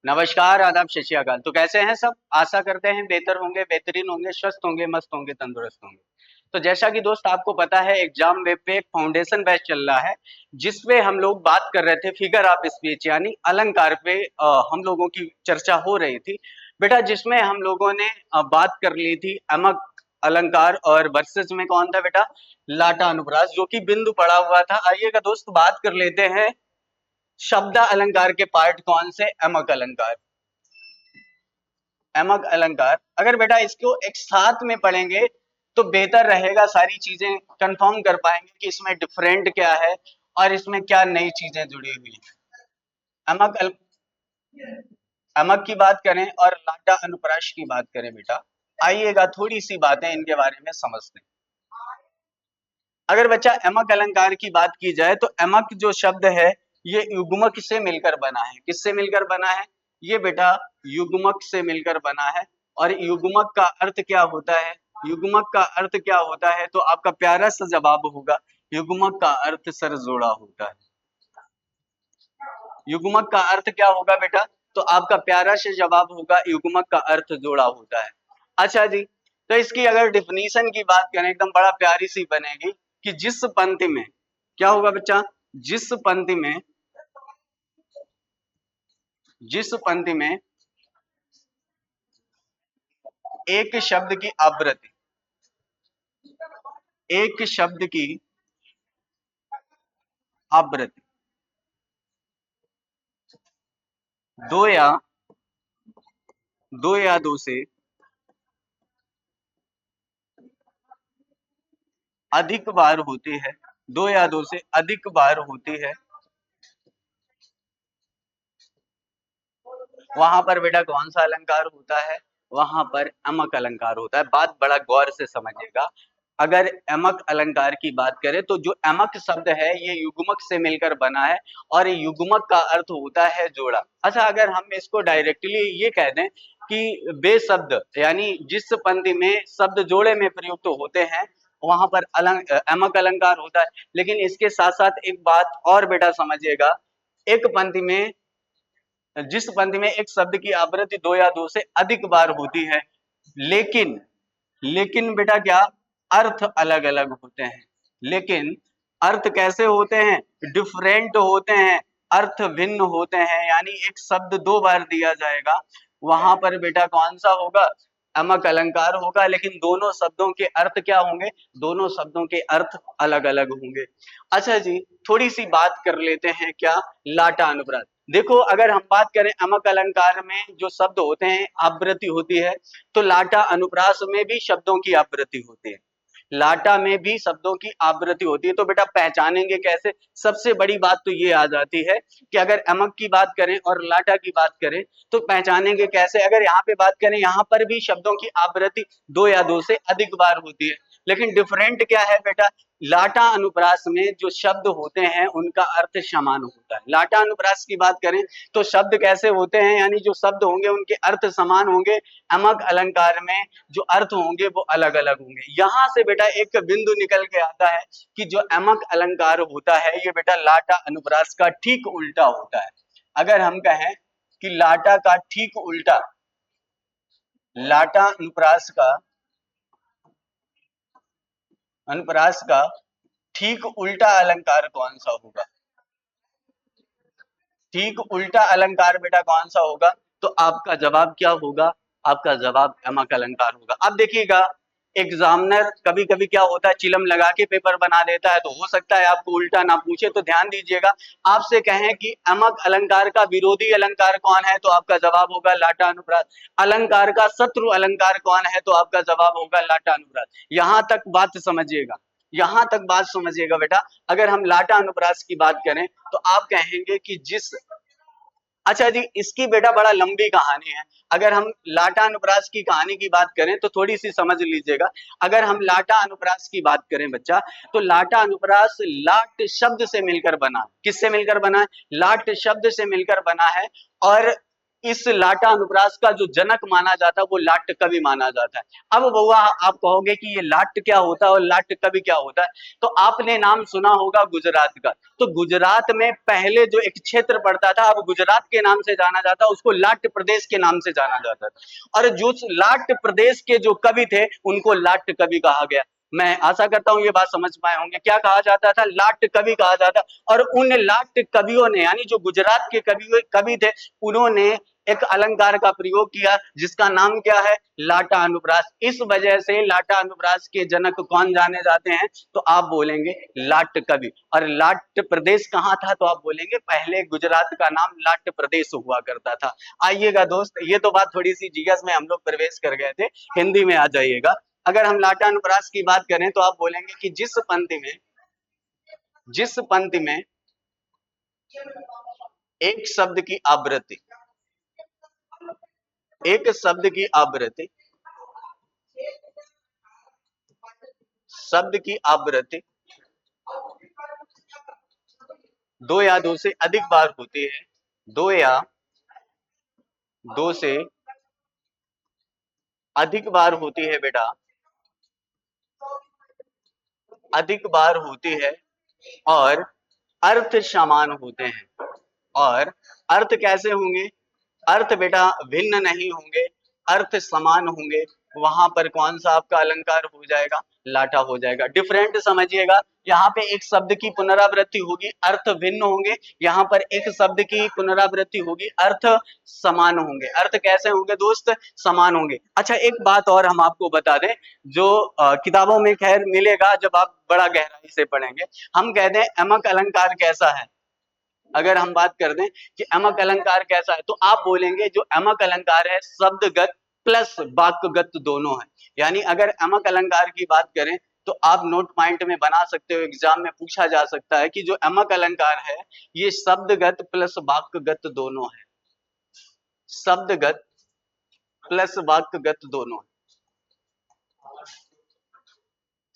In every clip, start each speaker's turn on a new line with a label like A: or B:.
A: नमस्कार, आदाब, सत श्री अकाल। तो कैसे हैं सब? आशा करते हैं बेहतर होंगे, बेहतरीन होंगे, स्वस्थ होंगे, मस्त होंगे, तंदुरुस्त होंगे। तो जैसा कि दोस्त आपको पता है एग्जाम वेब पे एक फाउंडेशन बैच चल रहा है, जिसपे हम लोग बात कर रहे थे फिगर ऑफ स्पीच यानी अलंकार पे हम लोगों की चर्चा हो रही थी। बेटा जिसमें हम लोगों ने बात कर ली थी अमक अलंकार और वर्सेस में कौन था बेटा? लाटा अनुप्रास, जो कि बिंदु पड़ा हुआ था। आइएगा दोस्त बात कर लेते हैं शब्द अलंकार के पार्ट कौन से? अमक अलंकार। अमक अलंकार अगर बेटा इसको एक साथ में पढ़ेंगे तो बेहतर रहेगा, सारी चीजें कंफर्म कर पाएंगे कि इसमें डिफरेंट क्या है और इसमें क्या नई चीजें जुड़ी हुई हैं। अमक अल, अमक की बात करें और लाटा अनुप्रास की बात करें बेटा, आइएगा थोड़ी सी बातें इनके बारे में समझते हैं। अगर बच्चा अमक अलंकार की बात की जाए तो अमक जो शब्द है ये युग्मक से मिलकर बना है। किससे मिलकर बना है? ये बेटा युग्मक से मिलकर बना है। और युग्मक का अर्थ क्या होता है? युग्मक का अर्थ क्या होता है? तो आपका प्यारा सा जवाब होगा युग्मक का अर्थ सर जोड़ा होता है। युग्मक का अर्थ क्या होगा बेटा? तो आपका प्यारा से जवाब होगा युग्मक का अर्थ जोड़ा होता है। अच्छा जी, तो इसकी अगर डिफिनीशन की बात करें एकदम बड़ा प्यारी सी बनेगी कि जिस पंक्ति में क्या होगा बच्चा? जिस पंक्ति में एक शब्द की आवृत्ति, एक शब्द की आवृत्ति दो या दो से अधिक बार होती है, दो या दो से अधिक बार होती है, वहां पर बेटा कौन सा अलंकार होता है? वहां पर अमक अलंकार होता है। बात बड़ा गौर से समझिएगा। अगर अमक अलंकार की बात करें तो जो अमक शब्द है ये युग्मक से मिलकर बना है और युग्मक का अर्थ होता है जोड़ा। अच्छा, अगर हम इसको डायरेक्टली ये कह दें कि बे शब्द यानी जिस पंक्ति में शब्द जोड़े में प्रयुक्त होते हैं वहां पर अमक अलंकार होता है। लेकिन इसके साथ साथ एक बात और बेटा समझिएगा, एक पंक्ति में जिस पंक्ति में एक शब्द की आवृत्ति दो या दो से अधिक बार होती है, लेकिन लेकिन बेटा क्या अर्थ अलग अलग होते हैं? लेकिन अर्थ कैसे होते हैं? डिफरेंट होते हैं, अर्थ भिन्न होते हैं। यानी एक शब्द दो बार दिया जाएगा, वहां पर बेटा कौन सा होगा? अमक अलंकार होगा। लेकिन दोनों शब्दों के अर्थ क्या होंगे? दोनों शब्दों के अर्थ अलग अलग होंगे। अच्छा जी, थोड़ी सी बात कर लेते हैं क्या? लाटा अनुप्रास। देखो अगर हम बात करें अमक अलंकार में जो शब्द होते हैं आवृत्ति होती है, तो लाटा अनुप्रास में भी शब्दों की आवृत्ति होती है। लाटा में भी शब्दों की आवृत्ति होती है। तो बेटा पहचानेंगे कैसे? सबसे बड़ी बात तो ये आ जाती है कि अगर अमक की बात करें और लाटा की बात करें तो पहचानेंगे कैसे? अगर यहाँ पे बात करें, यहाँ पर भी शब्दों की आवृत्ति दो या दो से अधिक बार होती है, लेकिन डिफरेंट क्या है बेटा? लाटा अनुप्रास में जो शब्द होते हैं उनका अर्थ समान होता है। लाटा अनुप्रास की बात करें तो शब्द कैसे होते हैं, यानी जो शब्द होंगे उनके अर्थ समान होंगे। अमक अलंकार में जो अर्थ होंगे वो अलग अलग होंगे। यहां से बेटा एक बिंदु निकल के आता है कि जो अमक अलंकार होता है ये बेटा लाटा अनुप्रास का ठीक उल्टा होता है। अगर हम कहें कि लाटा का ठीक उल्टा, लाटा अनुप्रास का ठीक उल्टा अलंकार कौन सा होगा? ठीक उल्टा अलंकार बेटा कौन सा होगा? तो आपका जवाब क्या होगा? आपका जवाब अमक अलंकार होगा। अब देखिएगा, एग्जामिनर कभी कभी क्या होता है चिलम लगा के पेपर बना देता है, तो हो सकता है आपको उल्टा ना पूछे। तो ध्यान दीजिएगा, आपसे कहें कि अमक अलंकार का विरोधी अलंकार कौन है, तो आपका जवाब होगा लाटा अनुप्रास। अलंकार का शत्रु अलंकार कौन है, तो आपका जवाब होगा लाटा अनुप्रास। यहां तक बात समझिएगा, यहां तक बात समझिएगा बेटा। अगर हम लाटा अनुप्रास की बात करें तो आप कहेंगे कि जिस, अच्छा जी इसकी बेटा बड़ा लंबी कहानी है। अगर हम लाटा अनुप्रास की कहानी की बात करें तो थोड़ी सी समझ लीजिएगा। अगर हम लाटा अनुप्रास की बात करें बच्चा, तो लाटा अनुप्रास लाट शब्द से मिलकर बना। किससे मिलकर बना है? लाट शब्द से मिलकर बना है। और इस लाटा अनुप्रास का जो जनक माना जाता है वो लाट कवि माना जाता है। अब बउआ आप कहोगे कि ये लाट क्या होता है और लाट कवि क्या होता है, तो आपने नाम सुना होगा गुजरात का। तो गुजरात में पहले जो एक क्षेत्र पड़ता था, अब गुजरात के नाम से जाना जाता, उसको लाट प्रदेश के नाम से जाना जाता था। और जो लाट प्रदेश के जो कवि थे उनको लाट कवि कहा गया। मैं आशा करता हूं ये बात समझ पाए होंगे। क्या कहा जाता था? लाट कवि कहा जाता। और उन लाट कवियों ने, यानी जो गुजरात के कवि थे, उन्होंने एक अलंकार का प्रयोग किया जिसका नाम क्या है? लाटा अनुप्रास। इस वजह से लाटा अनुप्रास के जनक कौन जाने जाते हैं? तो आप बोलेंगे लाट कवि। और लाट प्रदेश कहाँ था? तो आप बोलेंगे पहले गुजरात का नाम लाट प्रदेश हुआ करता था। आइएगा दोस्त, ये तो बात थोड़ी सी जीएस में हम लोग प्रवेश कर गए थे, हिंदी में आ जाइएगा। अगर हम लाटा अनुप्रास की बात करें तो आप बोलेंगे कि जिस पंक्ति में एक शब्द की आवृत्ति, एक शब्द की आवृत्ति, शब्द की आवृत्ति दो या दो से अधिक बार होती है, दो या दो से अधिक बार होती है बेटा, अधिक बार होती है, और अर्थ समान होते हैं। और अर्थ कैसे होंगे? अर्थ बेटा भिन्न नहीं होंगे, अर्थ समान होंगे। वहां पर कौन सा आपका अलंकार हो जाएगा? लाटा हो जाएगा। डिफरेंट समझिएगा, यहाँ पे एक शब्द की पुनरावृत्ति होगी, अर्थ भिन्न होंगे। यहाँ पर एक शब्द की पुनरावृत्ति होगी, अर्थ समान होंगे। अर्थ कैसे होंगे दोस्त? समान होंगे। अच्छा, एक बात और हम आपको बता दें, जो किताबों में खैर मिलेगा जब आप बड़ा गहराई से पढ़ेंगे। हम कहते हैं अमक अलंकार कैसा है। अगर हम बात कर दें कि अमक अलंकार कैसा है, तो आप बोलेंगे जो अमक अलंकार है शब्दगत प्लस वाक्यगत दोनों है। यानी अगर अमक अलंकार की बात करें तो आप नोट पॉइंट में बना सकते हो, एग्जाम में पूछा जा सकता है कि जो अमक अलंकार है ये शब्दगत प्लस वाक्यगत दोनों है। शब्दगत प्लस वाक्यगत दोनों है।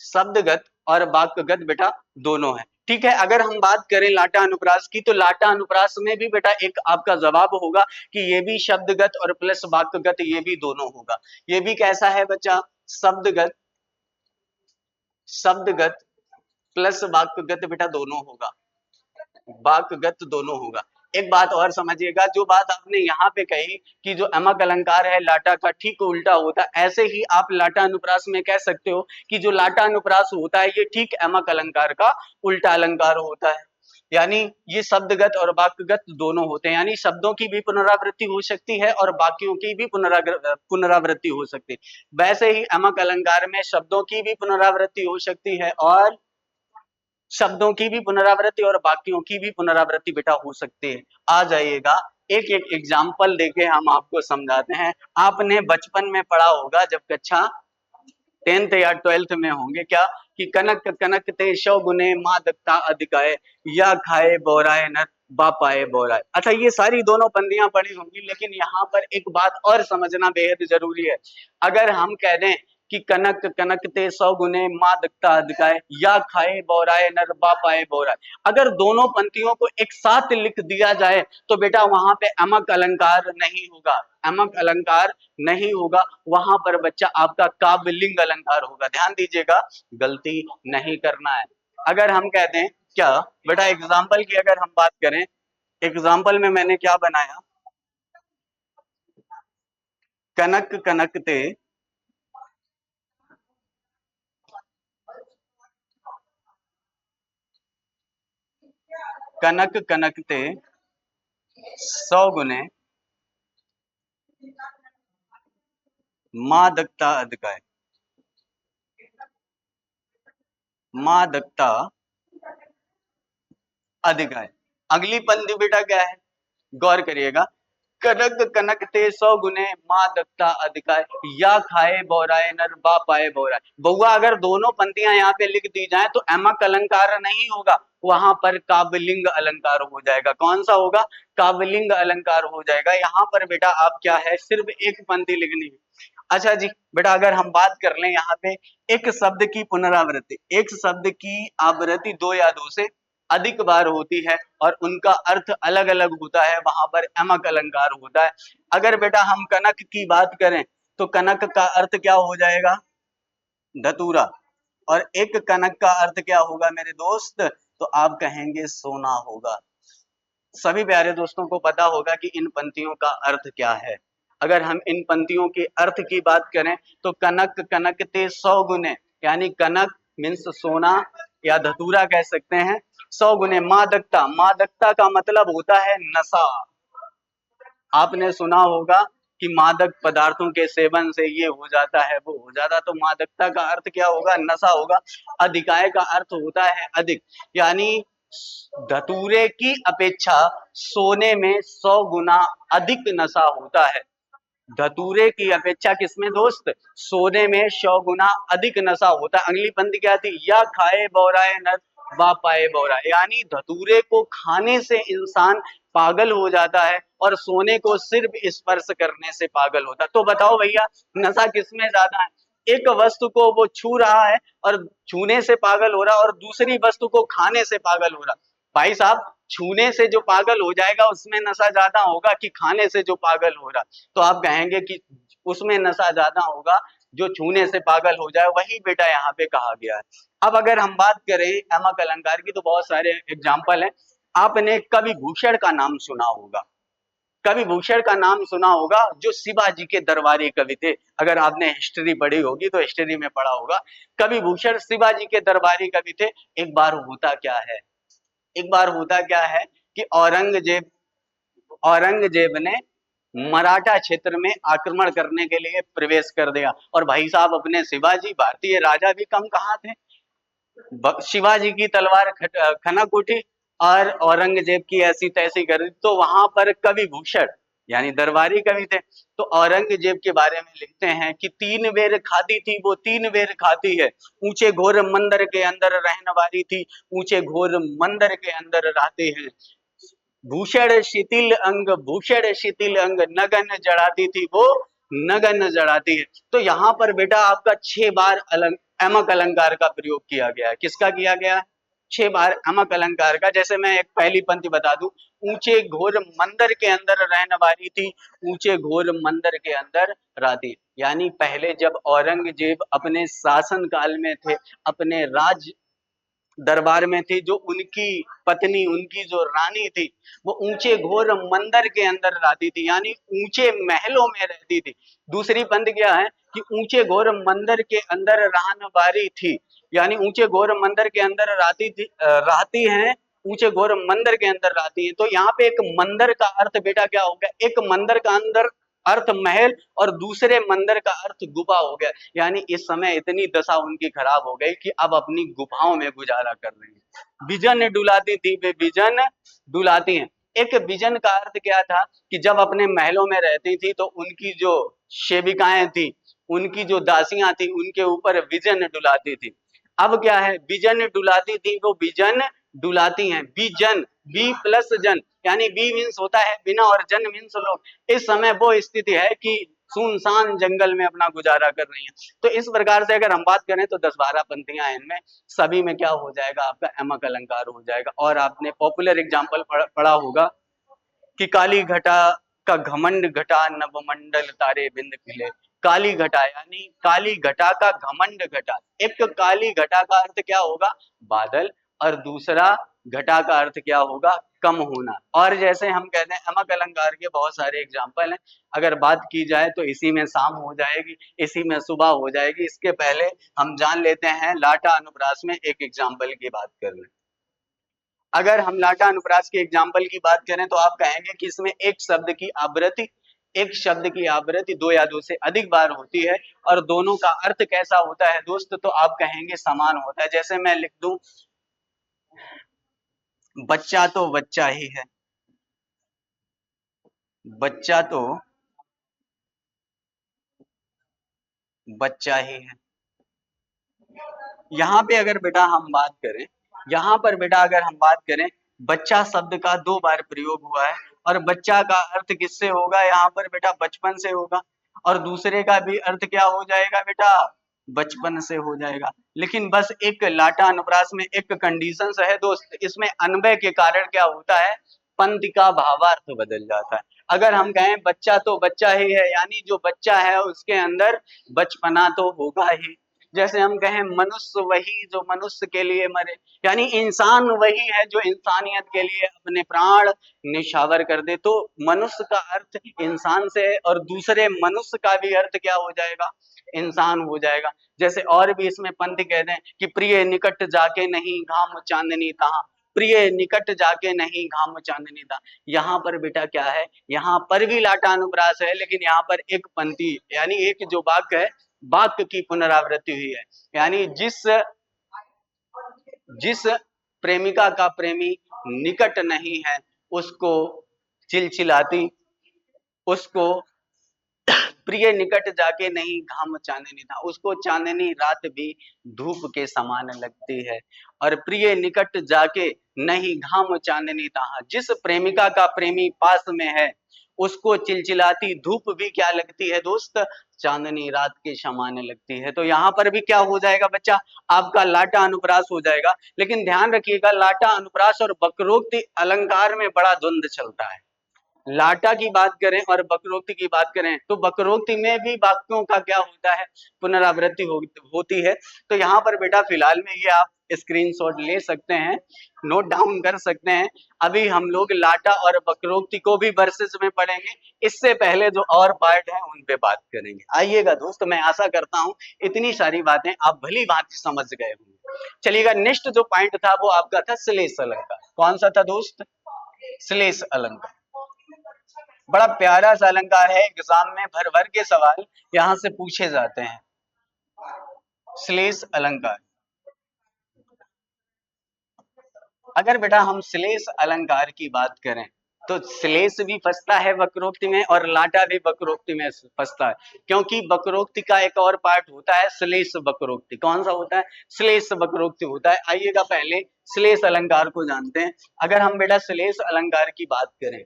A: शब्दगत और वाक्यगत बेटा दोनों है। ठीक है। अगर हम बात करें लाटा अनुप्रास की, तो लाटा अनुप्रास में भी बेटा एक आपका जवाब होगा कि ये भी शब्दगत और प्लस वाक्यगत, ये भी दोनों होगा। ये भी कैसा है बच्चा? शब्दगत, शब्दगत प्लस वाक्यगत बेटा दोनों होगा, वाक्यगत दोनों होगा। एक बात और समझिएगा, जो बात आपने यहाँ पे कही कि जो अमक अलंकार है लाटा का ठीक उल्टा होता है, ऐसे ही आप लाटा अनुप्रास में कह सकते हो कि जो लाटा अनुप्रास होता है ये ठीक अमक अलंकार का उल्टा अलंकार होता है। यानी ये शब्दगत और वाक्यगत दोनों होते हैं, यानी शब्दों की भी पुनरावृत्ति हो सकती है और वाक्यों की भी पुनरावृत्ति हो सकती है। वैसे ही अमक अलंकार में शब्दों की भी पुनरावृत्ति हो सकती है और शब्दों की भी पुनरावृत्ति और वाक्यों की भी पुनरावृत्ति बेटा हो सकती है। आ जाइएगा, एक एक एग्जाम्पल देके हम आपको समझाते हैं। आपने बचपन में पढ़ा होगा जब कक्षा 10th या 12th में होंगे, क्या कि कनक कनक ते शौ गुने माँ दत्ता अधिकाय, या खाए बोराए नर बापाए बोराए। अच्छा, ये सारी दोनों पंक्तियां पढ़ी होंगी, लेकिन यहाँ पर एक बात और समझना बेहद जरूरी है। अगर हम कह दें कि कनक कनक ते सौ गुने माँ दत्ता अधिकाय, या खाए बोराए नर बापाए बोराए, अगर दोनों पंक्तियों को एक साथ लिख दिया जाए तो बेटा वहां पे अमक अलंकार नहीं होगा, अमक अलंकार नहीं होगा। वहां पर बच्चा आपका काव्यलिंग अलंकार होगा। ध्यान दीजिएगा, गलती नहीं करना है। अगर हम कहते हैं क्या बेटा, एग्जाम्पल की अगर हम बात करें, एग्जाम्पल में मैंने क्या बनाया? कनक कनक ते कनक कनक ते सौ गुने माँ दत्ता अधिकाय, माँ दत्ता अधिकाय। अगली पंक्ति बेटा क्या है? गौर करिएगा, कनक कनक ते सौ गुने माँ दत्ता अधिकाय, या खाए बोराए नर बा पाए बोराए। बउआ अगर दोनों पंक्तियां यहाँ पे लिख दी जाए तो अमक अलंकार नहीं होगा, वहां पर काव्यलिंग अलंकार हो जाएगा। कौन सा होगा? काव्यलिंग अलंकार हो जाएगा। यहाँ पर बेटा आप क्या है, सिर्फ एक पंक्ति लिखनी है। अच्छा जी बेटा, अगर हम बात कर लें यहाँ पे एक शब्द की पुनरावृत्ति, एक शब्द की आवृत्ति दो या दो से अधिक बार होती है और उनका अर्थ अलग अलग होता है, वहां पर एमक अलंकार होता है। अगर बेटा हम कनक की बात करें तो कनक का अर्थ क्या हो जाएगा? धतूरा। और एक कनक का अर्थ क्या होगा मेरे दोस्त? तो आप कहेंगे सोना होगा। सभी प्यारे दोस्तों को पता होगा कि इन पंक्तियों का अर्थ क्या है। अगर हम इन पंक्तियों के अर्थ की बात करें तो कनक कनकते 100 गुने, यानी कनक मीन्स सोना या धतूरा कह सकते हैं। 100 गुने मादकता, मादकता का मतलब होता है नशा। आपने सुना होगा कि मादक पदार्थों के सेवन से ये हो जाता है, वो हो जाता, तो मादकता का अर्थ क्या होगा? नशा होगा। अधिकाय का अर्थ होता है अधिक, यानी धतूरे की अपेक्षा सोने में 100 गुना अधिक नशा होता है। धतूरे की अपेक्षा किसमें दोस्त? सोने में 100 गुना अधिक नशा होता है। अगली पंक्ति क्या थी? या खाए बौराए नर वा पाए बौरा, यानी धतूरे को खाने से इंसान पागल हो जाता है और सोने को सिर्फ स्पर्श करने से पागल होता है। तो बताओ भैया नशा किसमें ज्यादा है? एक वस्तु को वो छू रहा है और छूने से पागल हो रहा है, और दूसरी वस्तु को खाने से पागल हो रहा। भाई साहब छूने से जो पागल हो जाएगा उसमें नशा ज्यादा होगा कि खाने से जो पागल हो रहा? तो आप कहेंगे कि उसमें नशा ज्यादा होगा जो छूने से पागल हो जाए, वही बेटा यहाँ पे कहा गया है। अब अगर हम बात करें एमक अलंकार की तो बहुत सारे एग्जाम्पल हैं। आपने कवि भूषण का नाम सुना होगा, कवि भूषण का नाम सुना होगा जो शिवाजी के दरबारी कवि थे। अगर आपने हिस्ट्री पढ़ी होगी तो हिस्ट्री में पढ़ा होगा, कवि भूषण शिवाजी के दरबारी कवि थे। एक बार होता क्या है, एक बार होता क्या है कि औरंगजेब ने मराठा क्षेत्र में आक्रमण करने के लिए प्रवेश कर दिया। और भाई साहब अपने शिवाजी, भारतीय राजा भी कम कहाँ थे, शिवाजी की तलवार खनक उठी और औरंगजेब की ऐसी तैसी कर दी। तो वहां पर कवि भूषण यानी दरबारी कवि थे, तो औरंगजेब के बारे में लिखते हैं कि 3 बेर खाती थी वो 3 बेर खाती है, ऊंचे घोर मंदिर के अंदर रहने वाली थी, ऊंचे घोर मंदिर के अंदर रहते हैं। भूषण शिथिल अंग नगन जड़ाती थी वो, नगन जड़ाती है। तो यहाँ पर बेटा आपका 6 बार एमक अलंकार का प्रयोग किया गया है। किसका किया गया है? 6 बार एमक अलंकार का। जैसे मैं एक पहली पंक्ति बता दूं, ऊंचे घोर मंदिर के अंदर रहने वाली थी, ऊंचे घोर मंदिर के अंदर रहती, यानी पहले जब औरंगजेब अपने शासन काल में थे, अपने राज दरबार में थी, जो उनकी पत्नी, उनकी जो रानी थी, वो ऊंचे घोर मंदिर के अंदर रहती थी, यानी ऊंचे महलों में रहती थी। दूसरी पंक्ति क्या है कि ऊंचे घोर मंदिर के अंदर रहने वाली थी, यानी ऊंचे घोर मंदिर के अंदर रहती हैं, ऊंचे घोर मंदिर के अंदर रहती हैं। तो यहाँ पे एक मंदिर का अर्थ बेटा क्या हो गया? एक मंदिर का अंदर अर्थ महल और दूसरे मंदिर का अर्थ गुफा हो गया। यानी इस समय इतनी दशा उनकी खराब हो गई कि अब अपनी गुफाओं में गुजारा कर रही है। विजन डुलाती थी वे विजन डुलाती हैं। एक विजन का अर्थ क्या था कि जब अपने महलों में रहती थी तो उनकी जो सेविकाएं थी, उनकी जो दासियां थी, उनके ऊपर विजन डुलाती थी। अब क्या है? विजन डुलाती थी वो विजन डुलाती हैं। विजन, बी प्लस जन, यानी बी मीन्स होता है बिना और जन मीन्स लोग। इस समय वो स्थिति है कि सुनसान जंगल में अपना गुजारा कर रही हैं। तो इस प्रकार से अगर हम बात करें तो 10-12 पंक्तियां हैं, इनमें सभी में क्या हो जाएगा? आपका एमक अलंकार हो जाएगा। और आपने पॉपुलर एग्जाम्पल पढ़ा होगा कि काली घटा का घमंड घटा नवमंडल तारे बिंद खिले। काली घटा यानी काली घटा का घमंड घटा। एक काली घटा का अर्थ क्या होगा? बादल, और दूसरा घटा का अर्थ क्या होगा? कम होना। और जैसे हम कहते हैं एमक अलंकार के बहुत सारे एग्जाम्पल हैं, अगर बात की जाए तो इसी में शाम हो जाएगी, इसी में सुबह हो जाएगी। इसके पहले हम जान लेते हैं लाटा अनुप्रास में एक एग्जाम्पल की बात कर लें। अगर हम लाटा अनुप्रास के एग्जाम्पल की बात करें तो आप कहेंगे कि इसमें एक शब्द की आवृत्ति 2 या 2 से अधिक बार होती है, और दोनों का अर्थ कैसा होता है दोस्त? तो आप कहेंगे समान होता है। जैसे मैं लिख दूं, बच्चा तो बच्चा ही है, बच्चा तो बच्चा ही है। यहाँ पे अगर बेटा हम बात करें, यहाँ पर बेटा अगर हम बात करें, बच्चा शब्द का 2 बार प्रयोग हुआ है, और बच्चा का अर्थ किससे होगा? यहाँ पर बेटा बचपन से होगा। और दूसरे का भी अर्थ क्या हो जाएगा बेटा? बचपन से हो जाएगा। लेकिन बस एक लाटा अनुप्रास में एक कंडीशन है दोस्त, इसमें अन्वय के कारण क्या होता है, पंक्ति का भावार्थ बदल जाता है। अगर हम कहें बच्चा तो बच्चा ही है, यानी जो बच्चा है उसके अंदर बचपना तो होगा ही। जैसे हम कहें मनुष्य वही जो मनुष्य के लिए मरे, यानी इंसान वही है जो इंसानियत के लिए अपने प्राण निछावर कर दे। तो मनुष्य का अर्थ इंसान से है और दूसरे मनुष्य का भी अर्थ क्या हो जाएगा, इंसान हो जाएगा। जैसे और भी इसमें पंथ कह दें कि प्रिय निकट जाके नहीं घाम चांदनी तहा, प्रिय निकट जाके नहीं घाम चांदनी था। यहाँ पर बेटा क्या है, यहाँ पर भी लाटा अनुप्रास है, लेकिन यहाँ पर एक पंक्ति यानी एक जो वाक्य है, वाक्य की पुनरावृत्ति हुई है। यानी जिस जिस प्रेमिका का प्रेमी निकट नहीं है उसको चिलचिलाती, उसको प्रिय निकट जाके नहीं घाम चांदनी था, उसको चांदनी रात भी धूप के समान लगती है। और प्रिय निकट जाके नहीं घाम चांदनी था, जिस प्रेमिका का प्रेमी पास में है उसको चिलचिलाती धूप भी क्या लगती है दोस्त, चांदनी रात के समान लगती है। तो यहाँ पर भी क्या हो जाएगा बच्चा, आपका लाटा अनुप्रास हो जाएगा। लेकिन ध्यान रखिएगा, लाटा अनुप्रास और वक्रोक्ति अलंकार में बड़ा द्वंद्व चलता है। लाटा की बात करें और वक्रोक्ति की बात करें तो वक्रोक्ति में भी वाक्यों का क्या होता है, पुनरावृत्ति होती है। तो यहाँ पर बेटा फिलहाल में ये आप स्क्रीनशॉट ले सकते हैं, नोट डाउन कर सकते हैं। अभी हम लोग लाटा और वक्रोक्ति को भी वर्सेस में पढ़ेंगे, इससे पहले जो और पार्ट है उन पे बात करेंगे। आइएगा दोस्त, मैं आशा करता हूँ इतनी सारी बातें आप भली भांति समझ गए होंगे। चलिएगा, नेक्स्ट जो पॉइंट था वो आपका था श्लेष अलंकार। कौन सा था दोस्त, श्लेष अलंकार। बड़ा प्यारा सा अलंकार है, एग्जाम में भर भर के सवाल यहाँ से पूछे जाते हैं। श्लेष अलंकार, अगर बेटा हम श्लेष अलंकार की बात करें तो श्लेष भी फंसता है वक्रोक्ति में और लाटा भी वक्रोक्ति में फंसता है, क्योंकि वक्रोक्ति का एक और पार्ट होता है श्लेष वक्रोक्ति। कौन सा होता है, श्लेष वक्रोक्ति होता है। आइएगा पहले श्लेष अलंकार को जानते हैं। अगर हम बेटा श्लेष अलंकार की बात करें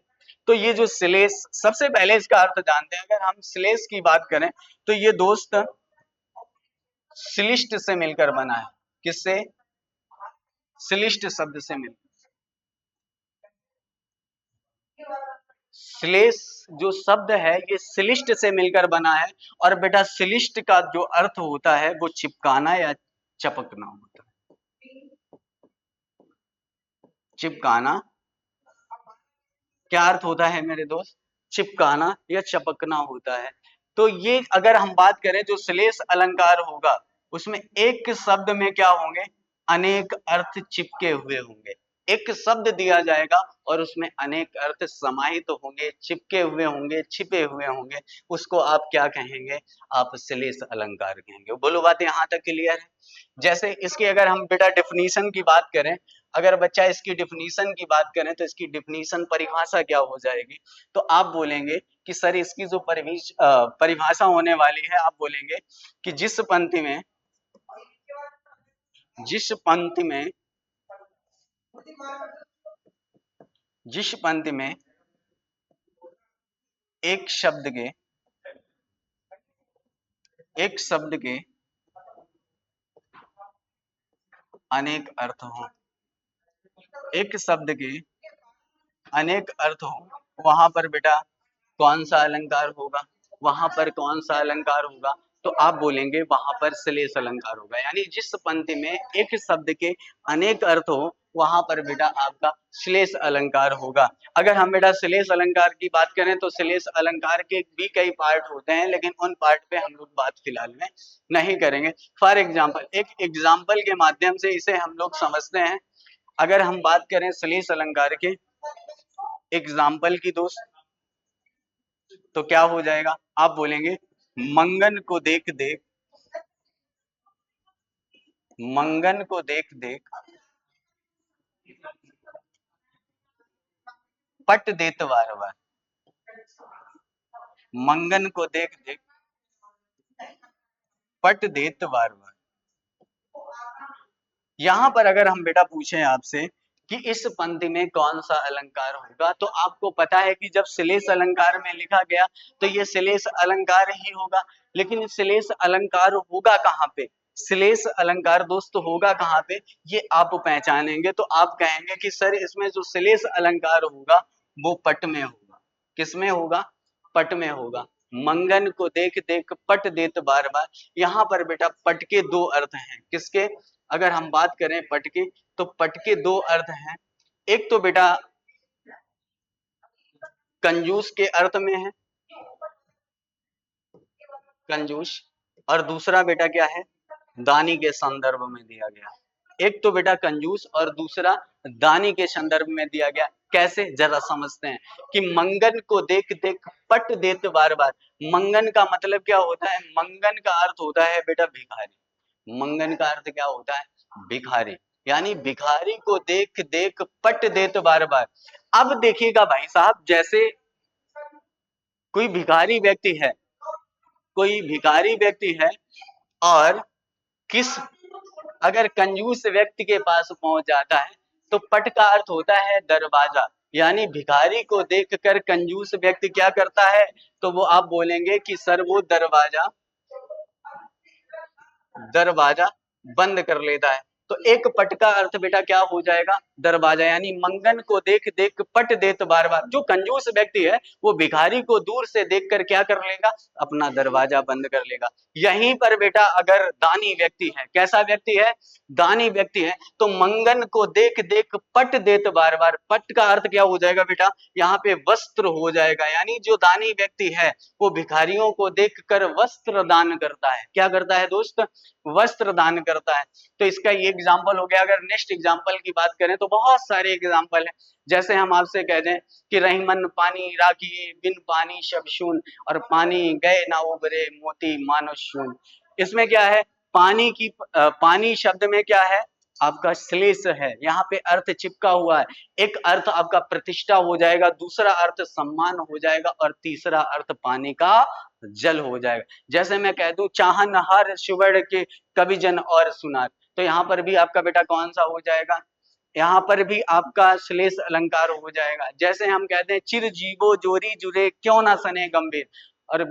A: तो ये जो श्लेष, सबसे पहले इसका अर्थ जानते हैं। अगर हम श्लेष की बात करें तो ये दोस्त श्लिष्ट से मिलकर बना है। किससे, श्लिष्ट शब्द से मिलकर। श्लेष जो शब्द है ये श्लिष्ट से मिलकर बना है। और बेटा श्लिष्ट का जो अर्थ होता है वो चिपकाना या चपकना होता है। चिपकाना क्या अर्थ होता है मेरे दोस्त, चिपकाना या चपकना होता है। तो ये अगर हम बात करें जो श्लेष अलंकार होगा उसमें एक शब्द में क्या होंगे, अनेक अर्थ चिपके हुए होंगे। एक शब्द दिया जाएगा और उसमें अनेक अर्थ समाहित तो होंगे, चिपके हुए होंगे, छिपे हुए होंगे। उसको आप क्या कहेंगे, आप श्लेष अलंकार कहेंगे। बोलो बात यहाँ तक क्लियर है। जैसे इसकी अगर हम बेटा डेफिनेशन की बात करें, अगर बच्चा इसकी डेफिनेशन की बात करें तो इसकी डेफिनेशन परिभाषा क्या हो जाएगी, तो आप बोलेंगे कि सर इसकी जो परिभाषा होने वाली है, आप बोलेंगे कि जिस पंक्ति में जिस पंक्ति में एक शब्द के अनेक अर्थ हो, एक शब्द के अनेक अर्थ हो, वहां पर बेटा कौन सा अलंकार होगा, वहां पर कौन सा अलंकार होगा, तो आप बोलेंगे वहां पर श्लेष अलंकार होगा। यानी जिस पंक्ति में एक शब्द के अनेक अर्थ हो वहां पर बेटा आपका श्लेष अलंकार होगा। अगर हम बेटा श्लेष अलंकार की बात करें तो श्लेष अलंकार के भी कई पार्ट होते हैं, लेकिन उन पार्ट पे हम लोग बात फिलहाल में नहीं करेंगे। फॉर एग्जाम्पल, एक एग्जाम्पल के माध्यम से इसे हम लोग समझते हैं। अगर हम बात करें श्लेष अलंकार के एग्जाम्पल की दोस्त, तो क्या हो जाएगा, आप बोलेंगे मंगन को देख देख, मंगन को देख देख पट देत वार वार, मंगन को देख देख पट देत वार वार। यहां पर अगर हम बेटा पूछें आपसे कि इस पंक्ति में कौन सा अलंकार होगा, तो आपको पता है कि जब श्लेष अलंकार में लिखा गया तो ये श्लेष अलंकार ही होगा। लेकिन श्लेष अलंकार होगा कहाँ पे? श्लेष अलंकार दोस्त होगा कहाँ पे, ये आप पहचानेंगे तो आप कहेंगे कि सर इसमें जो श्लेष अलंकार होगा वो पट में होगा। किसमें होगा? पट में होगा। मंगन को देख देख पट देत बार बार। यहाँ पर बेटा पट के दो अर्थ हैं। किसके? अगर हम बात करें पट के, तो पट के दो अर्थ हैं। एक तो बेटा कंजूस के अर्थ में है, कंजूस, और दूसरा बेटा क्या है? दानी के संदर्भ में दिया गया। एक तो बेटा कंजूस और दूसरा दानी के संदर्भ में दिया गया। कैसे? जरा समझते हैं कि मंगन को देख देख पट देत बार बार। मंगन का मतलब क्या होता है? मंगन का अर्थ होता है बेटा भिखारी। मंगन का अर्थ क्या होता है? भिखारी। यानी भिखारी को देख देख पट देत बार बार। अब देखिएगा भाई साहब, जैसे कोई भिखारी व्यक्ति है, कोई भिखारी व्यक्ति है और किस अगर कंजूस व्यक्ति के पास पहुंच जाता है तो पट का अर्थ होता है दरवाजा। यानी भिखारी को देखकर कंजूस व्यक्ति क्या करता है? तो वो आप बोलेंगे कि सर वो दरवाजा दरवाजा बंद कर लेता है। तो एक पट का अर्थ बेटा क्या हो जाएगा? दरवाजा। यानी मंगन को देख देख पट देत बार बार। जो कंजूस व्यक्ति है वो भिखारी को दूर से देखकर क्या कर लेगा? अपना दरवाजा बंद कर लेगा। यहीं पर बेटा अगर दानी व्यक्ति है, कैसा व्यक्ति है? दानी व्यक्ति है, तो मंगन को देख देख पट देत बार बार। पट का अर्थ क्या हो जाएगा बेटा? यहाँ पे वस्त्र हो जाएगा। यानी जो दानी व्यक्ति है वो भिखारियों को देखकर वस्त्र दान करता है। क्या करता है दोस्त? वस्त्र दान करता है। तो इसका ये एग्जाम्पल हो गया। अगर नेक्स्ट एग्जाम्पल की बात करें तो बहुत सारे एग्जाम्पल है। जैसे हम आपसे कह दें कि रहीमन पानी राखी बिन पानी शब शून, और पानी गए ना उबरे मोती मानो शून। इसमें क्या है? पानी की पानी शब्द में क्या है? आपका श्लेष है। यहाँ पे अर्थ चिपका हुआ है। एक अर्थ आपका प्रतिष्ठा हो जाएगा, दूसरा अर्थ सम्मान हो जाएगा, और तीसरा अर्थ पानी का जल हो जाएगा। जैसे मैं कह दूं चाहनहार सुवर्ण के कवि जन और सुनार, तो यहाँ पर भी आपका बेटा कौन सा हो जाएगा? यहाँ पर भी आपका श्लेष अलंकार हो जाएगा। जैसे हम कहते हैं चिर जीवो जोरी जुरे क्यों ना सने गंभीर, और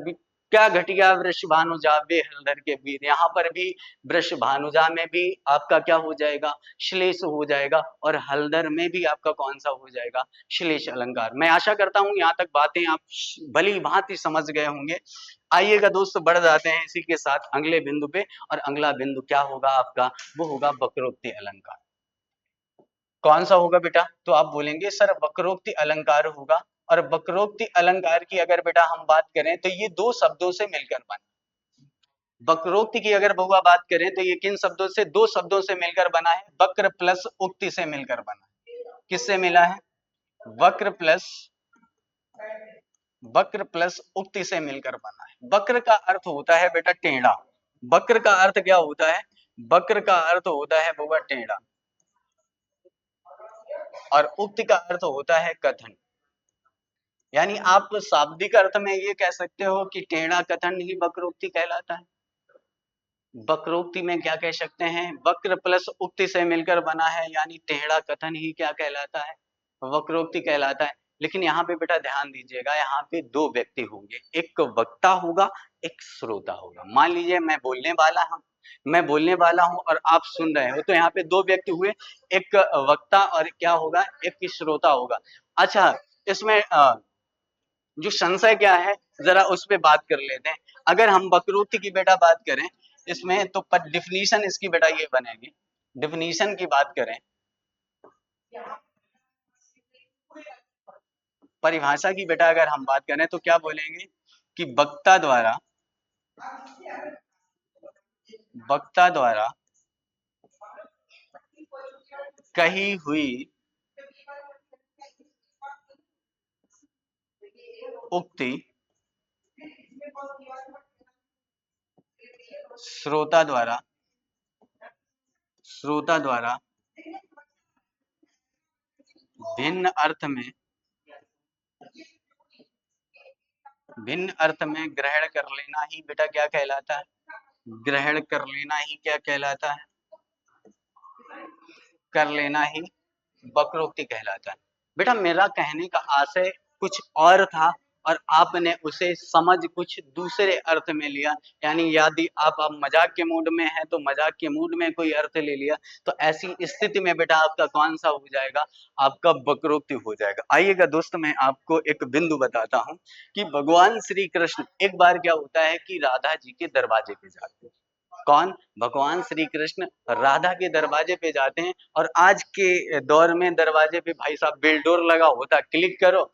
A: क्या घटिया वृष भानुजा वे हलधर के वीर। यहाँ पर भी वृष भानुजा में भी आपका क्या हो जाएगा? श्लेष हो जाएगा, और हलधर में भी आपका कौन सा हो जाएगा? श्लेष अलंकार। मैं आशा करता हूं यहाँ तक बातें आप भली भांति समझ गए होंगे। आइएगा दोस्तों, बढ़ जाते हैं इसी के साथ अगले बिंदु पे, और अगला बिंदु क्या होगा आपका? वो होगा वक्रोक्ति अलंकार। कौन सा होगा बेटा? तो आप बोलेंगे सर वक्रोक्ति अलंकार होगा। और वक्रोक्ति अलंकार की अगर बेटा हम बात करें तो ये दो शब्दों से मिलकर बना। वक्रोक्ति की अगर बहुआ बात करें तो ये किन शब्दों से? दो शब्दों से मिलकर बना है। वक्र प्लस उक्ति से मिलकर बना है। किससे मिला है? वक्र प्लस उक्ति से मिलकर बना है। वक्र का अर्थ होता है बेटा टेढ़ा। वक्र का अर्थ क्या होता है? वक्र का अर्थ होता है बहुआ टेढ़ा, और उक्ति का अर्थ होता है कथन। यानी आप शाब्दिक अर्थ में ये कह सकते हो कि टेढ़ा कथन ही वक्रोक्ति कहलाता है। वक्रोक्ति में क्या कह सकते हैं? वक्र प्लस उक्ति से मिलकर बना है, यानी टेढ़ा कथन ही क्या कहलाता है? वक्रोक्ति कहलाता है। लेकिन यहाँ पे बेटा ध्यान दीजिएगा, यहाँ पे दो व्यक्ति होंगे, एक वक्ता होगा, एक श्रोता होगा। मान लीजिए मैं बोलने वाला हूँ और आप सुन रहे हो, तो यहाँ पे दो व्यक्ति हुए, एक वक्ता और क्या होगा? एक श्रोता होगा। अच्छा, इसमें जो संशय क्या है, जरा उस पे बात कर लेते हैं। अगर हम वक्रोक्ति की बेटा बात करें इसमें, तो डिफिनीशन इसकी बेटा ये बनेगी। डिफिनीशन की बात करें, परिभाषा की बेटा अगर हम बात करें तो क्या बोलेंगे कि वक्ता द्वारा कही हुई उक्ति श्रोता द्वारा भिन्न अर्थ में ग्रहण कर लेना ही बेटा क्या कहलाता है? ग्रहण कर लेना ही क्या कहलाता है? कर लेना ही वक्रोक्ति कहलाता है। बेटा मेरा कहने का आशय कुछ और था, और आपने उसे समझ कुछ दूसरे अर्थ में लिया, यानी यदि आप मजाक के मूड में हैं तो मजाक के मूड में कोई अर्थ ले लिया, तो ऐसी स्थिति में बेटा आपका कौन सा हो जाएगा, आपका वक्रोक्ति हो जाएगा। आइएगा दोस्त, मैं आपको एक बिंदु बताता हूं कि भगवान श्री कृष्ण एक बार क्या होता है कि राधा जी के दरवाजे पे जाते हैं। कौन? भगवान श्री कृष्ण राधा के दरवाजे पे जाते हैं, और आज के दौर में दरवाजे पे भाई साहब बिल्डोर लगा होता, क्लिक करो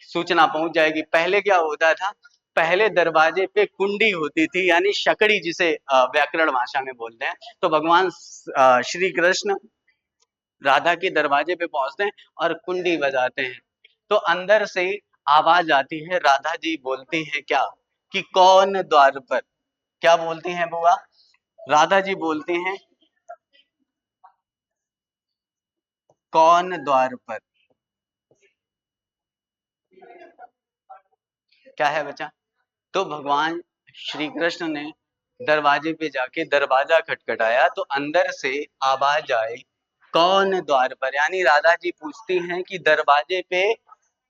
A: सूचना पहुंच जाएगी। पहले क्या होता था, पहले दरवाजे पे कुंडी होती थी, यानी शकड़ी जिसे व्याकरण भाषा में बोलते हैं। तो भगवान श्री कृष्ण राधा के दरवाजे पे पहुंचते हैं और कुंडी बजाते हैं, तो अंदर से आवाज आती है, राधा जी बोलती हैं क्या कि कौन द्वार पर। क्या बोलती हैं बुआ? राधा जी बोलती हैं कौन द्वार पर। क्या है बच्चा? तो भगवान श्री कृष्ण ने दरवाजे पे जाके दरवाजा खटखटाया, तो अंदर से आवाज आई कौन द्वार पर, यानी राधा जी पूछती हैं कि दरवाजे पे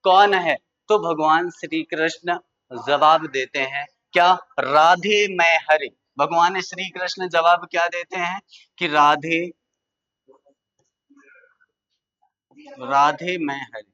A: कौन है। तो भगवान श्री कृष्ण जवाब देते हैं क्या? राधे मैं हरि। भगवान श्री कृष्ण जवाब क्या देते हैं कि राधे, राधे मैं हरि।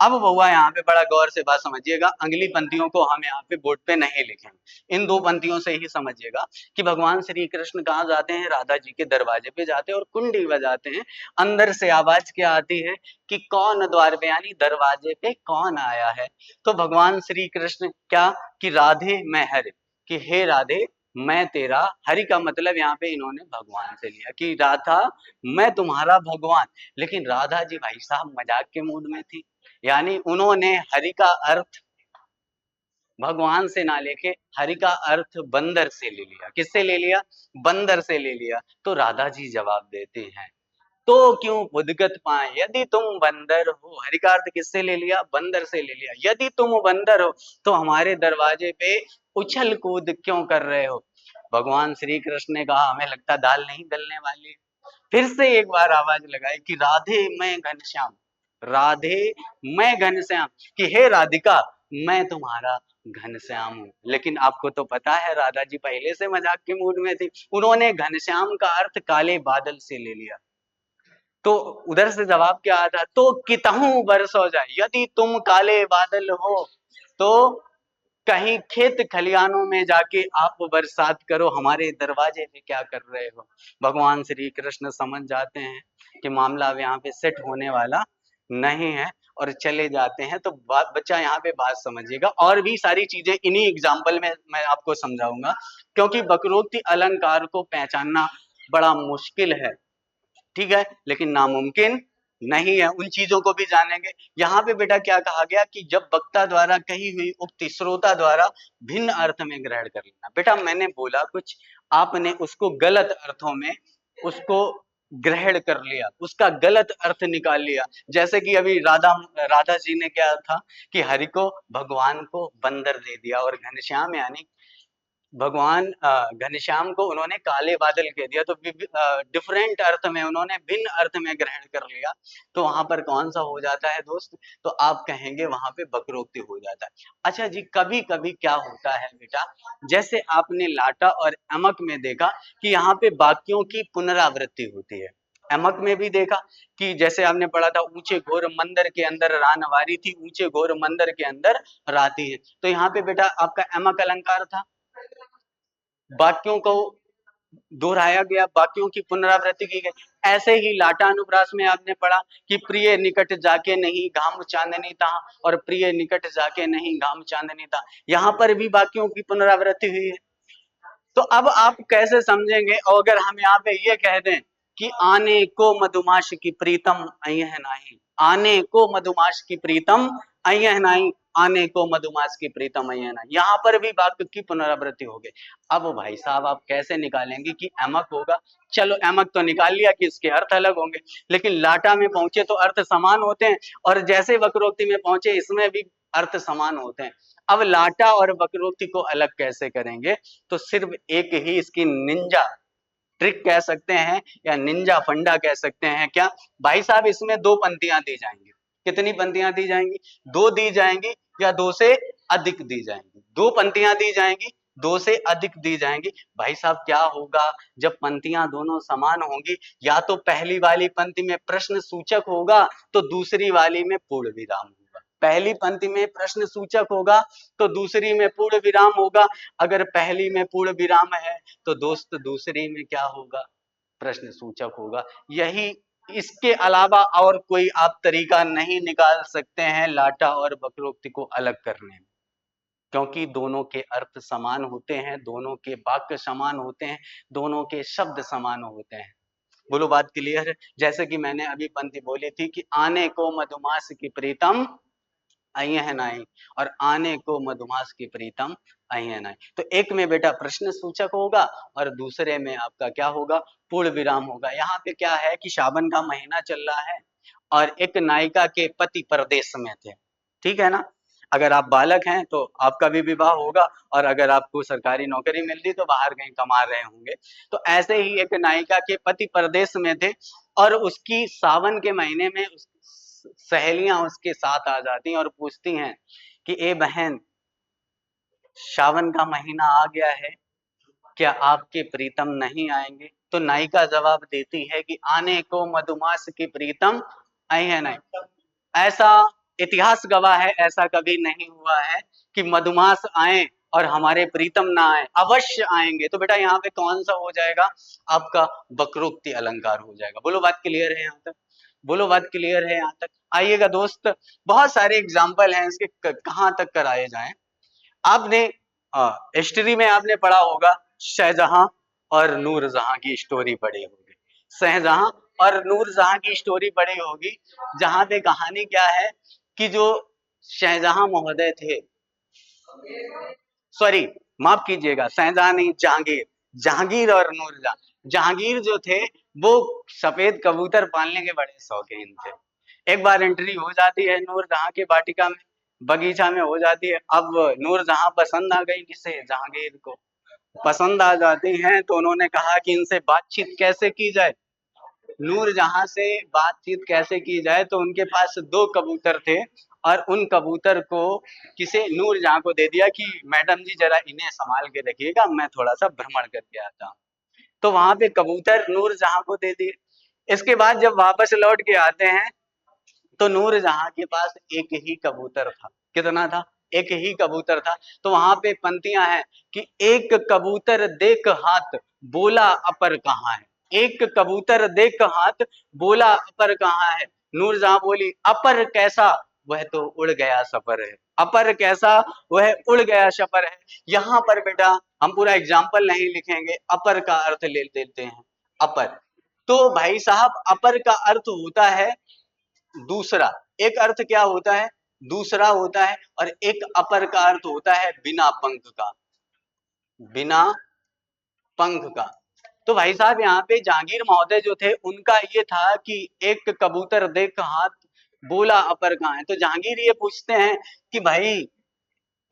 A: अब बउआ यहाँ पे बड़ा गौर से बात समझिएगा, अगली पंक्तियों को हम यहाँ पे बोर्ड पे नहीं लिखेंगे, इन दो पंक्तियों से ही समझिएगा कि भगवान श्री कृष्ण कहाँ जाते हैं, राधा जी के दरवाजे पे जाते हैं और कुंडी बजाते हैं। अंदर से आवाज क्या आती है कि कौन द्वार पे, यानी दरवाजे पे कौन आया है। तो भगवान श्री कृष्ण क्या कि राधे मैं हरि, कि हे राधे मैं तेरा, हरि का मतलब यहाँ पे इन्होंने भगवान से लिया कि राधा मैं तुम्हारा भगवान। लेकिन राधा जी भाई साहब मजाक के मूड में थी, यानी उन्होंने हरि का अर्थ भगवान से ना लेके हरि का अर्थ बंदर से ले लिया। किससे ले लिया? बंदर से ले लिया। तो राधा जी जवाब देते हैं तो क्यों उद्गत पाए, यदि तुम बंदर हो। हरि का अर्थ किससे ले लिया? बंदर से ले लिया। यदि तुम बंदर हो तो हमारे दरवाजे पे उछल कूद क्यों कर रहे हो। भगवान श्री कृष्ण ने कहा हमें लगता दाल नहीं गलने वाली। फिर से एक बार आवाज लगाई कि राधे मैं घनश्याम, राधे मैं घनश्याम, कि हे राधिका मैं तुम्हारा घनश्याम हूँ। लेकिन आपको तो पता है राधा जी पहले से मजाक के मूड में थी, उन्होंने घनश्याम का अर्थ काले बादल से ले लिया। तो उधर से जवाब क्या आता, तो कितहूं बरस हो जाए, यदि तुम काले बादल हो तो कहीं खेत खलियानों में जाके आप बरसात करो, हमारे दरवाजे पे क्या कर रहे हो। भगवान श्री कृष्ण समझ जाते हैं कि मामला अब यहाँ पे सेट होने वाला नहीं है और चले जाते हैं। तो बच्चा यहाँ पे बात समझिएगा, और भी सारी चीजें इन्हीं एग्जाम्पल में मैं आपको समझाऊंगा, क्योंकि वक्रोक्ति अलंकार को पहचानना बड़ा मुश्किल है, ठीक है, लेकिन नामुमकिन नहीं है। उन चीजों को भी जानेंगे। यहाँ पे बेटा क्या कहा गया कि जब वक्ता द्वारा कही हुई उक्ति श्रोता द्वारा भिन्न अर्थ में ग्रहण कर लेना। बेटा मैंने बोला कुछ, आपने उसको गलत अर्थों में उसको ग्रहण कर लिया, उसका गलत अर्थ निकाल लिया। जैसे कि अभी राधा राधा जी ने क्या था कि हरि को भगवान को बंदर दे दिया, और घनश्याम यानी भगवान घनश्याम को उन्होंने काले बादल कह दिया। तो डिफरेंट अर्थ में उन्होंने भिन्न अर्थ में ग्रहण कर लिया। तो वहां पर कौन सा हो जाता है दोस्त? तो आप कहेंगे वहां पे वक्रोक्ति हो जाता है। अच्छा जी, कभी कभी क्या होता है बेटा, जैसे आपने लाटा और अमक में देखा कि यहाँ पे वाक्यों की पुनरावृत्ति होती है। अमक में भी देखा कि जैसे आपने पढ़ा था, ऊंचे घोर मंदिर के अंदर रानवारी थी, ऊंचे घोर मंदिर के अंदर राती है। तो यहाँ पे बेटा आपका अमक अलंकार था, वाक्यों को दोहराया गया, वाक्यों की पुनरावृत्ति की गई। ऐसे ही लाटानुप्रास में आपने पढ़ा कि प्रिय निकट जाके नहीं घाम चांदनी था, और प्रिय निकट जाके नहीं घाम चांदनी था। यहाँ पर भी वाक्यों की पुनरावृत्ति हुई है। तो अब आप कैसे समझेंगे, और अगर हम यहाँ पे ये कह दें कि आने को मधुमाश की प्रीतम अयह नाही, आने को मधुमाश की प्रीतम अयह नाही, आने को मधुमाश की प्रीतम अयह नाही, यहाँ पर भी वाक्य की पुनरावृत्ति हो गई। अब भाई साहब आप कैसे निकालेंगे कि एमक होगा? चलो एमक तो निकाल लिया कि इसके अर्थ अलग होंगे, लेकिन लाटा में पहुंचे तो अर्थ समान होते हैं, और जैसे वक्रोक्ति में पहुंचे इसमें भी अर्थ समान होते हैं। अब लाटा और वक्रोक्ति को अलग कैसे करेंगे? तो सिर्फ एक ही इसकी निंजा ट्रिक कह सकते हैं, या निंजा फंडा कह सकते हैं। क्या भाई साहब? इसमें दो पंक्तियां दी जाएंगी, कितनी पंक्तियां दी जाएंगी? 2 दी जाएंगी या 2 से अधिक दी जाएंगी? 2 पंक्तियां दी जाएंगी, 2 से अधिक दी जाएंगी। भाई साहब क्या होगा जब पंक्तियां दोनों समान होंगी? या तो पहली वाली पंक्ति में प्रश्न सूचक होगा तो दूसरी वाली में पूर्ण विराम होगा। पहली पंक्ति में प्रश्न सूचक होगा तो दूसरी में पूर्ण विराम होगा। अगर पहली में पूर्ण विराम है तो दोस्त दूसरी में क्या होगा? प्रश्न सूचक होगा। यही, इसके अलावा और कोई आप तरीका नहीं निकाल सकते हैं लाटा और वक्रोक्ति को अलग करने में, क्योंकि दोनों के अर्थ समान होते हैं, दोनों के वाक्य समान होते हैं, दोनों के शब्द समान होते हैं। बोलो बात क्लियर है? जैसे कि मैंने अभी पंक्ति बोली थी कि आने को मधुमास की प्रीतम आई है नाई, और आने को मधुमास की प्रीतम आई है नाई। तो एक में बेटा प्रश्न सूचक होगा और दूसरे में आपका क्या होगा? पूर्ण विराम होगा। यहाँ पे क्या है कि सावन का महीना चल रहा है और एक नायिका के पति परदेश में थे, ठीक है ना? अगर आप बालक हैं तो आपका भी विवाह होगा, और अगर आपको सरकारी नौकरी मिल रही तो बाहर कहीं कमा रहे होंगे। तो ऐसे ही एक नायिका के पति परदेश में थे और उसकी सावन के महीने में सहेलियां उसके साथ आ जाती हैं और पूछती हैं कि ए बहन, सावन का महीना आ गया है, क्या आपके प्रीतम नहीं आएंगे? तो नायिका जवाब देती है कि आने को मधुमास की प्रीतम आई है नहीं। ऐसा इतिहास गवाह है, ऐसा कभी नहीं हुआ है कि मधुमास आए और हमारे प्रीतम ना आए, अवश्य आएंगे। तो बेटा यहाँ पे कौन सा हो जाएगा? आपका वक्रोक्ति अलंकार हो जाएगा। बोलो बात क्लियर है यहाँ तक? बोलो बात क्लियर है यहाँ तक? आइएगा दोस्त, बहुत सारे एग्जाम्पल हैं इसके, कहाँ तक कराए जाएं। आपने हिस्ट्री में आपने पढ़ा होगा शाहजहां और नूरजहां की स्टोरी पढ़ी होगी। शाहजहां और नूरजहां की स्टोरी पढ़ी होगी, जहां पे कहानी क्या है कि जो शाहजहां महोदय थे, सॉरी माफ कीजिएगा, शाहजहां नहीं, जहांगीर, जहांगीर और नूरजहां। जहांगीर जो थे वो सफेद कबूतर पालने के बड़े शौकीन थे। एक बार एंट्री हो जाती है नूरजहां के वाटिका में, बगीचा में हो जाती है। अब नूरजहां पसंद आ गई किसे? जहांगीर को पसंद आ जाती हैं, तो उन्होंने कहा कि इनसे बातचीत कैसे की जाए, नूरजहां से बातचीत कैसे की जाए। तो उनके पास 2 कबूतर थे और उन कबूतर को किसे? नूरजहां को दे दिया कि मैडम जी जरा इन्हें संभाल के रखिएगा, मैं थोड़ा सा भ्रमण करके आता हूँ। तो वहां पे कबूतर नूरजहां को दे दिए। इसके बाद जब वापस लौट के आते हैं तो नूरजहां के पास एक ही कबूतर था। कितना था? एक ही कबूतर था। तो वहां पे पंक्तियां हैं कि एक कबूतर देख हाथ, बोला अपर कहाँ है। एक कबूतर देख हाथ, बोला अपर कहाँ है। नूरजहां बोली अपर कैसा, वह तो उड़ गया सफर है। अपर कैसा, वह उड़ गया सफर है। यहाँ पर बेटा हम पूरा एग्जाम्पल नहीं लिखेंगे, अपर का अर्थ ले लेते हैं। अपर, तो भाई साहब अपर का अर्थ होता है दूसरा। एक अर्थ क्या होता है? दूसरा होता है। और एक अपर का अर्थ होता है बिना पंख का, बिना पंख का। तो भाई साहब यहाँ पे जहांगीर महोदय जो थे उनका ये था कि एक कबूतर देख हाथ, बोला अपर कहाँ है। तो जहांगीर ये पूछते हैं कि भाई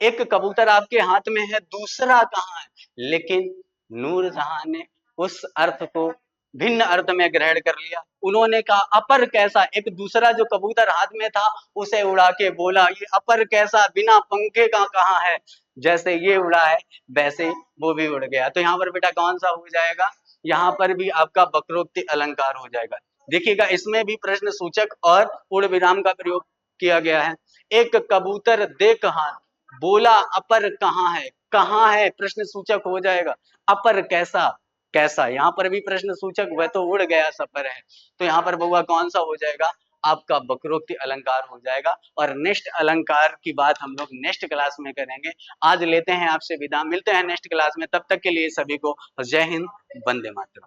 A: एक कबूतर आपके हाथ में है, दूसरा कहाँ है? लेकिन नूरजहां ने उस अर्थ को भिन्न अर्थ में ग्रहण कर लिया। उन्होंने कहा अपर कैसा, एक दूसरा जो कबूतर हाथ में था उसे उड़ा के बोला ये अपर कैसा, बिना पंखे का कहाँ है। जैसे ये उड़ा है वैसे वो भी उड़ गया। तो यहाँ पर बेटा कौन सा हो जाएगा? यहाँ पर भी आपका वक्रोक्ति अलंकार हो जाएगा। देखिएगा इसमें भी प्रश्न सूचक और पूर्ण विराम का प्रयोग किया गया है। एक कबूतर देख हाथ, बोला अपर कहाँ है, कहाँ है प्रश्न सूचक हो जाएगा। अपर कैसा, कैसा, यहाँ पर भी प्रश्न सूचक, वह तो उड़ गया सफर है। तो यहाँ पर बउआ कौन सा हो जाएगा? आपका वक्रोक्ति अलंकार हो जाएगा। और नेक्स्ट अलंकार की बात हम लोग नेक्स्ट क्लास में करेंगे। आज लेते हैं आपसे विदा, मिलते हैं नेक्स्ट क्लास में। तब तक के लिए सभी को जय हिंद, वंदे मातरम।